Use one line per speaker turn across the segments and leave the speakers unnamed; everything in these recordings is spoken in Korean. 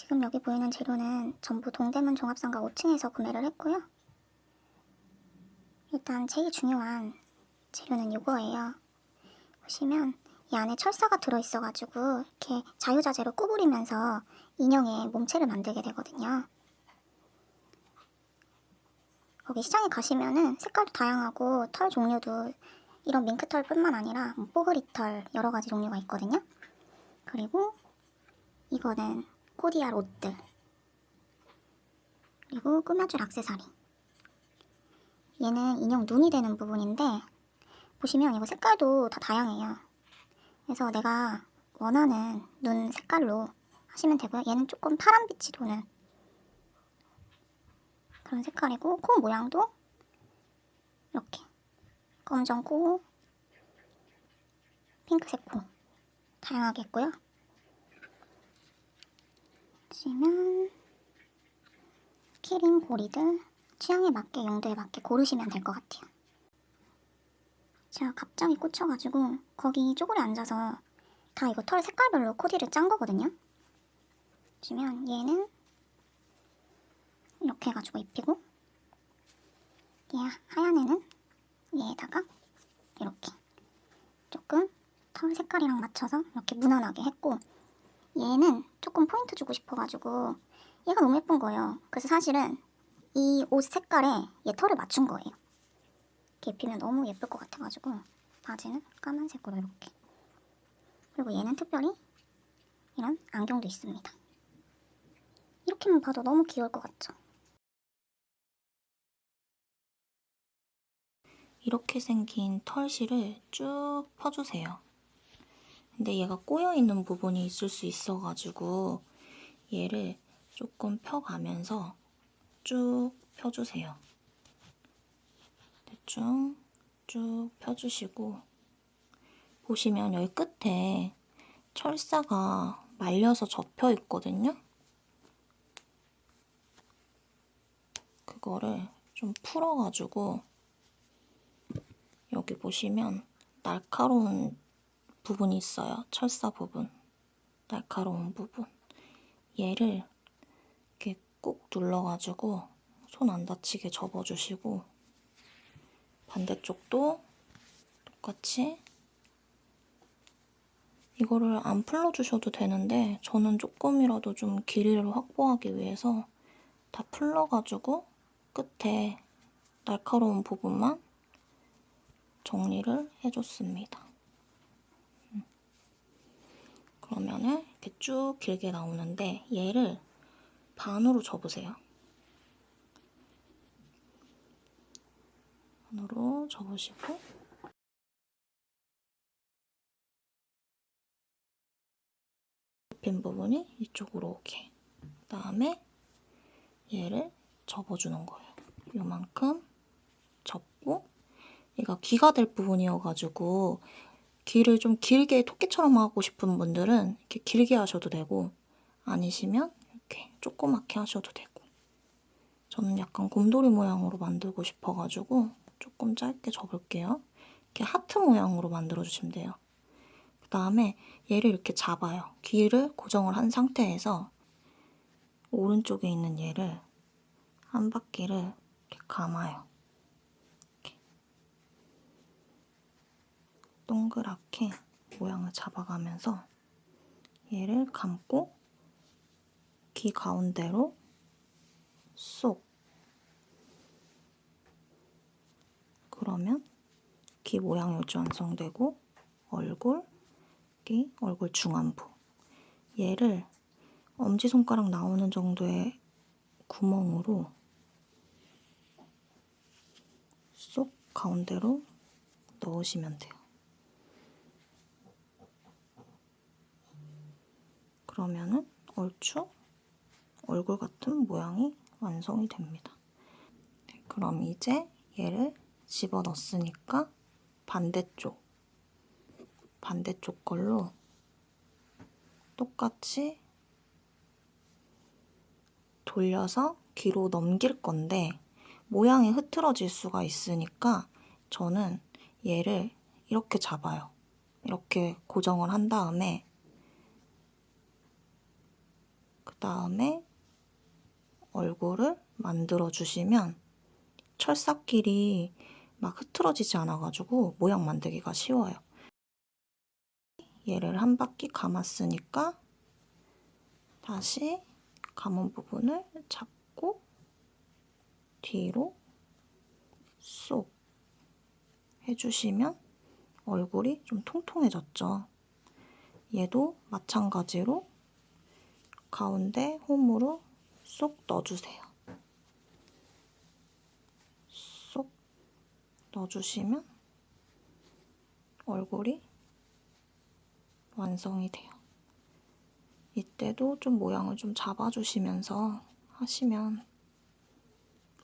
지금 여기 보이는 재료는 전부 동대문 종합상가 5층에서 구매를 했고요. 일단 제일 중요한 재료는 이거예요. 보시면 이 안에 철사가 들어있어가지고 이렇게 자유자재로 구부리면서 인형의 몸체를 만들게 되거든요. 거기 시장에 가시면은 색깔도 다양하고 털 종류도 이런 밍크털뿐만 아니라 뽀글이털 여러 가지 종류가 있거든요. 그리고 이거는 코디알 옷들, 그리고 꾸며줄 액세서리. 얘는 인형 눈이 되는 부분인데 보시면 이거 색깔도 다 다양해요. 그래서 내가 원하는 눈 색깔로 하시면 되고요. 얘는 조금 파란빛이 도는 그런 색깔이고, 코 모양도 이렇게 검정 코, 핑크색 코 다양하게 있고요. 보시면 키링 고리들 취향에 맞게, 용도에 맞게 고르시면 될 것 같아요. 제가 갑자기 꽂혀가지고 거기 쪼그려 앉아서 다 이거 털 색깔별로 코디를 짠 거거든요. 보시면 얘는 이렇게 해가지고 입히고, 얘 하얀 애는 얘에다가 이렇게 조금 털 색깔이랑 맞춰서 이렇게 무난하게 했고, 얘는 조금 포인트 주고 싶어가지고 얘가 너무 예쁜 거예요. 그래서 사실은 이 옷 색깔에 얘 털을 맞춘 거예요. 이렇게 입히면 너무 예쁠 것 같아가지고 바지는 까만색으로 이렇게. 그리고 얘는 특별히 이런 안경도 있습니다. 이렇게만 봐도 너무 귀여울 것 같죠?
이렇게 생긴 털실을 쭉 펴주세요. 근데 얘가 꼬여있는 부분이 있을 수 있어가지고 얘를 조금 펴가면서 쭉 펴주세요. 대충 쭉 펴주시고, 보시면 여기 끝에 철사가 말려서 접혀 있거든요. 그거를 좀 풀어가지고 여기 보시면 날카로운 부분이 있어요. 철사 부분. 날카로운 부분. 얘를 이렇게 꾹 눌러가지고 손 안 다치게 접어주시고, 반대쪽도 똑같이 이거를 안 풀러주셔도 되는데 저는 조금이라도 좀 길이를 확보하기 위해서 다 풀러가지고 끝에 날카로운 부분만 정리를 해줬습니다. 그러면은 이렇게 쭉 길게 나오는데 얘를 반으로 접으세요. 반으로 접으시고, 접힌 부분이 이쪽으로 오게. 그다음에 얘를 접어주는 거예요. 요만큼 접고, 얘가 귀가 될 부분이어가지고 귀를 좀 길게 토끼처럼 하고 싶은 분들은 이렇게 길게 하셔도 되고, 아니시면 이렇게 조그맣게 하셔도 되고. 저는 약간 곰돌이 모양으로 만들고 싶어가지고 조금 짧게 접을게요. 이렇게 하트 모양으로 만들어주시면 돼요. 그 다음에 얘를 이렇게 잡아요. 귀를 고정을 한 상태에서 오른쪽에 있는 얘를 한 바퀴를 이렇게 감아요. 이렇게 동그랗게 모양을 잡아가면서 얘를 감고 귀 가운데로 쏙. 그러면 귀 모양이 이렇게 완성되고, 얼굴 중안부. 얘를 엄지손가락 나오는 정도의 구멍으로 쏙 가운데로 넣으시면 돼요. 그러면은 얼추 얼굴 같은 모양이 완성이 됩니다. 그럼 이제 얘를 집어넣었으니까 반대쪽 걸로 똑같이 돌려서 귀로 넘길 건데 모양이 흐트러질 수가 있으니까 저는 얘를 이렇게 잡아요. 이렇게 고정을 한 다음에 그 다음에 얼굴을 만들어 주시면 철사끼리 막 흐트러지지 않아가지고 모양 만들기가 쉬워요. 얘를 한 바퀴 감았으니까 다시 감은 부분을 잡고 뒤로 쏙 해주시면 얼굴이 좀 통통해졌죠. 얘도 마찬가지로 가운데 홈으로 쏙 넣어주세요. 쏙 넣어주시면 얼굴이 완성이 돼요. 이때도 좀 모양을 좀 잡아주시면서 하시면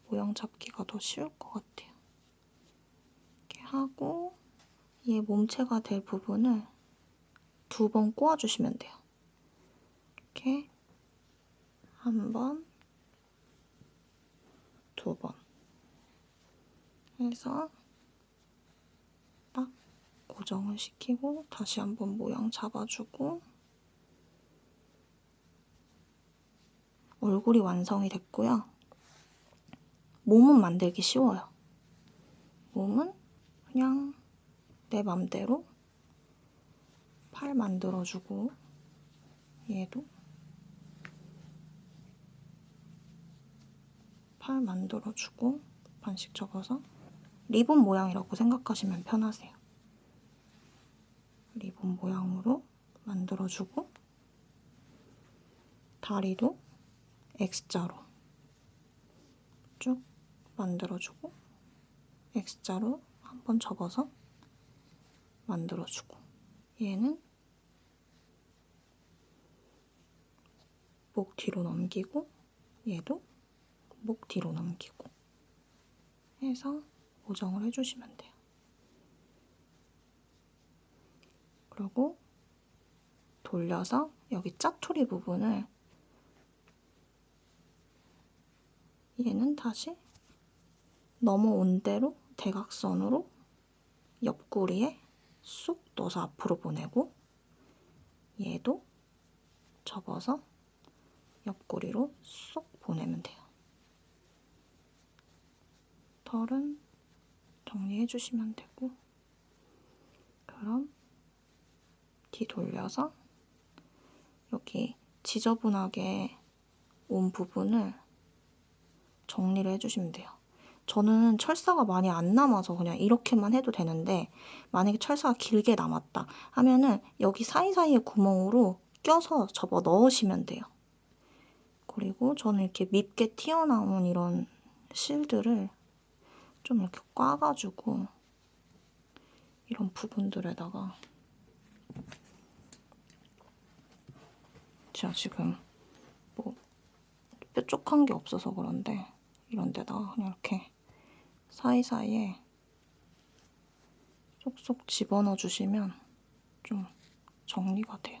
모양 잡기가 더 쉬울 것 같아요. 이렇게 하고 얘 몸체가 될 부분을 2번 꼬아주시면 돼요. 이렇게 1번, 2번 해서 딱 고정을 시키고 다시 한번 모양 잡아주고 얼굴이 완성이 됐고요. 몸은 만들기 쉬워요. 몸은 그냥 내 맘대로 팔 만들어주고 얘도 팔 만들어주고 반씩 접어서 리본 모양이라고 생각하시면 편하세요. 리본 모양으로 만들어주고 다리도 X자로 쭉 만들어주고 X자로 한번 접어서 만들어주고 얘는 목 뒤로 넘기고 얘도 목 뒤로 넘기고 해서 고정을 해주시면 돼요. 그리고 돌려서 여기 짜투리 부분을 얘는 다시 넘어온 대로 대각선으로 옆구리에 쏙 넣어서 앞으로 보내고 얘도 접어서 옆구리로 쏙 보내면 돼요. 털은 정리해 주시면 되고 그럼 뒤 돌려서 여기 지저분하게 온 부분을 정리를 해주시면 돼요. 저는 철사가 많이 안 남아서 그냥 이렇게만 해도 되는데 만약에 철사가 길게 남았다 하면은 여기 사이사이에 구멍으로 껴서 접어 넣으시면 돼요. 그리고 저는 이렇게 밉게 튀어나온 이런 실들을 좀 이렇게 꽈가지고 이런 부분들에다가 제가 지금 뭐 뾰족한 게 없어서 그런데 이런 데다가 그냥 이렇게 사이사이에 쏙쏙 집어넣어 주시면 좀 정리가 돼요.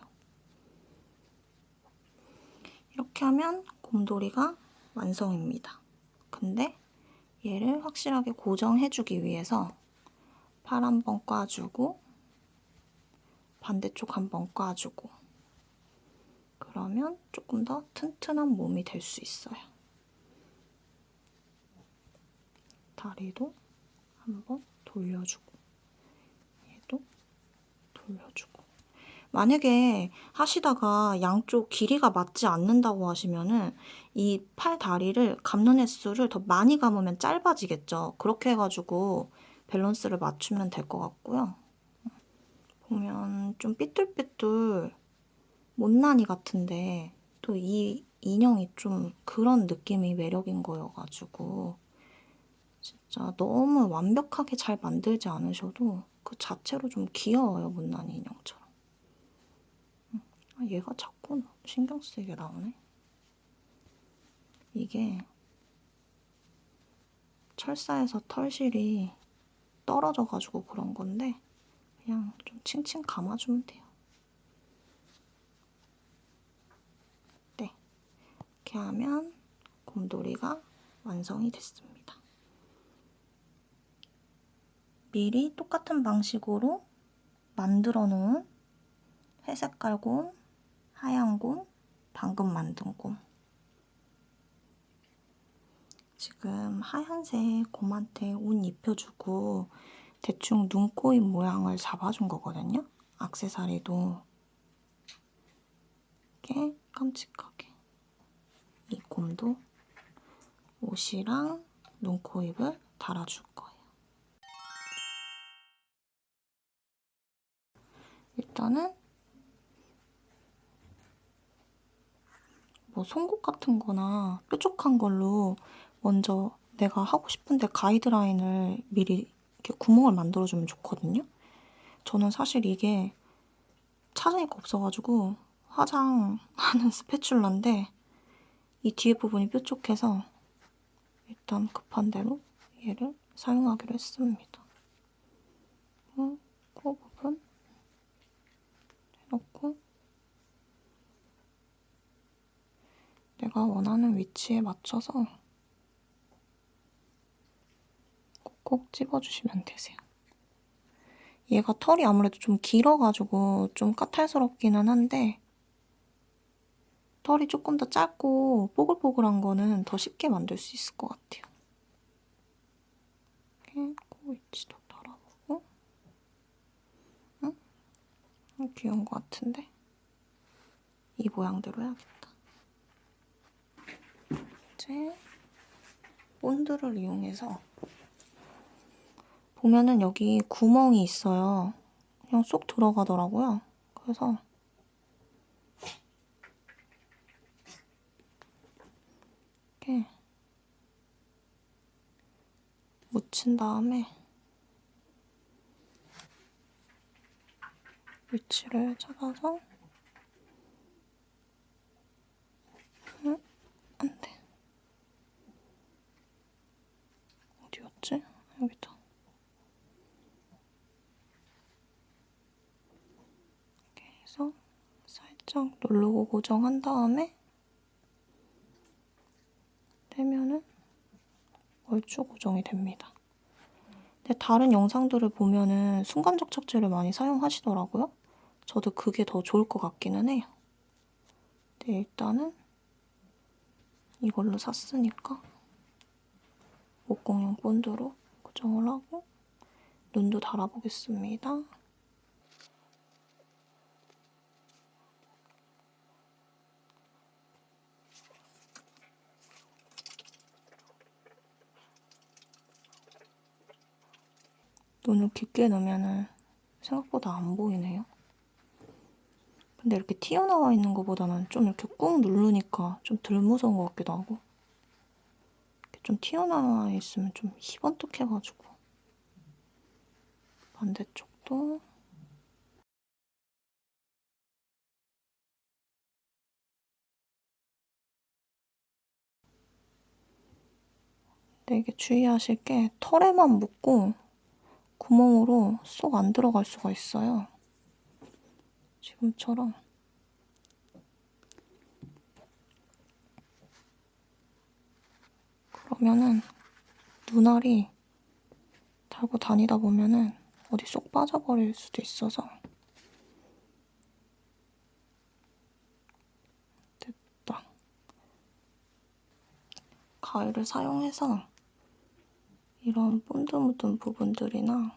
이렇게 하면 곰돌이가 완성입니다. 근데 얘를 확실하게 고정해주기 위해서 팔 한번 꽈주고 반대쪽 한번 꽈주고 그러면 조금 더 튼튼한 몸이 될 수 있어요. 다리도 한번 돌려주고 얘도 돌려주고 만약에 하시다가 양쪽 길이가 맞지 않는다고 하시면은 이 팔 다리를 감는 횟수를 더 많이 감으면 짧아지겠죠. 그렇게 해가지고 밸런스를 맞추면 될 것 같고요. 보면 좀 삐뚤삐뚤 못난이 같은데 또 이 인형이 좀 그런 느낌이 매력인 거여가지고 진짜 너무 완벽하게 잘 만들지 않으셔도 그 자체로 좀 귀여워요, 못난이 인형처럼. 아, 얘가 자꾸 신경 쓰이게 나오네. 이게 철사에서 털실이 떨어져가지고 그런 건데 그냥 좀 칭칭 감아주면 돼요. 네, 이렇게 하면 곰돌이가 완성이 됐습니다. 미리 똑같은 방식으로 만들어 놓은 회색깔 곰, 하얀 곰, 방금 만든 곰. 지금 하얀색 곰한테 옷 입혀주고 대충 눈, 코, 입 모양을 잡아준 거거든요. 액세서리도 이렇게 깜찍하게. 이 곰도 옷이랑 눈, 코, 입을 달아줄 거예요. 일단은 뭐 송곳 같은 거나 뾰족한 걸로 먼저 내가 하고 싶은데 가이드라인을 미리 이렇게 구멍을 만들어주면 좋거든요. 저는 사실 이게 찾으니까 없어가지고 화장하는 스패츌라인데 이 뒤에 부분이 뾰족해서 일단 급한 대로 얘를 사용하기로 했습니다. 코 부분 해놓고 내가 원하는 위치에 맞춰서 콕콕 집어주시면 되세요. 얘가 털이 아무래도 좀 길어가지고 좀 까탈스럽기는 한데 털이 조금 더 짧고 뽀글뽀글한 거는 더 쉽게 만들 수 있을 것 같아요. 이렇게 코 위치도 달아보고 응? 귀여운 것 같은데? 이 모양대로 해야겠다. 이제 본드를 이용해서 보면은 여기 구멍이 있어요. 그냥 쏙 들어가더라고요. 그래서 이렇게 묻힌 다음에 위치를 잡아서 안 돼. 어디였지? 여기다. 이렇게 해서 살짝 누르고 고정한 다음에 떼면은 얼추 고정이 됩니다. 근데 다른 영상들을 보면은 순간적 착지를 많이 사용하시더라고요. 저도 그게 더 좋을 것 같기는 해요. 근데 일단은 이걸로 샀으니까 목공용 본드로 고정을 하고 눈도 달아보겠습니다. 눈을 깊게 넣으면은 생각보다 안 보이네요. 근데 이렇게 튀어나와 있는 것보다는 좀 이렇게 꾹 누르니까 좀 덜 무서운 것 같기도 하고 이렇게 좀 튀어나와 있으면 좀 희번뜩해가지고 반대쪽도 근데 이게 주의하실 게 털에만 묻고 구멍으로 쏙 안 들어갈 수가 있어요. 지금처럼 그러면은 눈알이 달고 다니다 보면은 어디 쏙 빠져버릴 수도 있어서 됐다. 가위를 사용해서 이런 본드 묻은 부분들이나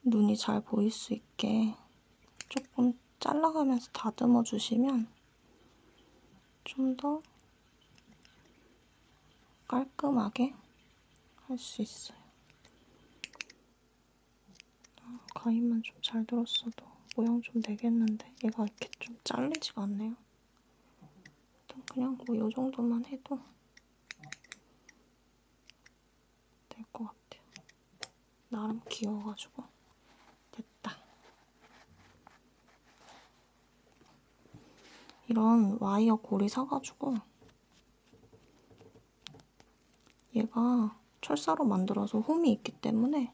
눈이 잘 보일 수 있게 조금 잘라가면서 다듬어 주시면 좀 더 깔끔하게 할 수 있어요. 가위만 좀 잘 들었어도 모양 좀 내겠는데 얘가 이렇게 좀 잘리지가 않네요. 일단 그냥 뭐 이 정도만 해도 될 것 같아요. 나름 귀여워가지고 됐다. 이런 와이어 고리 사가지고 얘가 철사로 만들어서 홈이 있기 때문에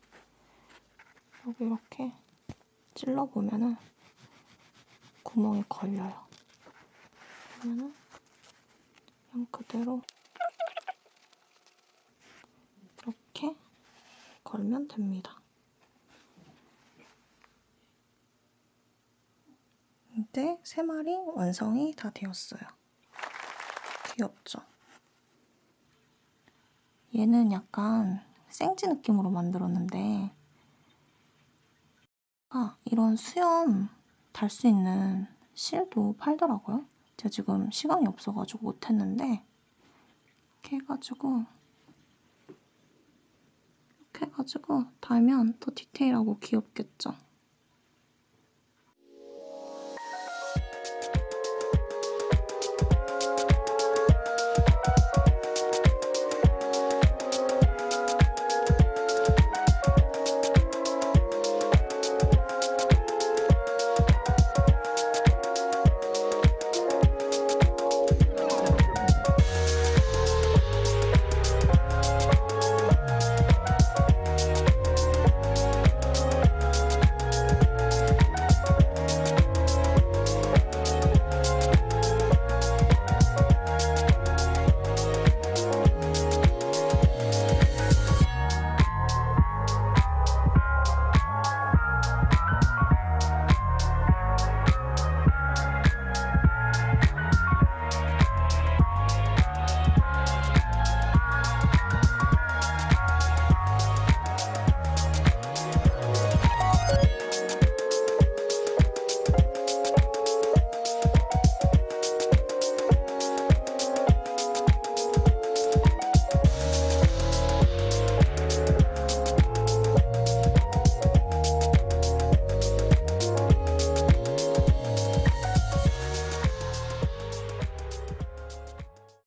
여기 이렇게 찔러보면은 구멍이 걸려요. 그러면은 그냥 그대로 이렇게 걸면 됩니다. 이렇게 3마리 완성이 다 되었어요. 귀엽죠? 얘는 약간 생지 느낌으로 만들었는데 이런 수염 달 수 있는 실도 팔더라고요. 제가 지금 시간이 없어가지고 못했는데 이렇게 해가지고 달면 더 디테일하고 귀엽겠죠?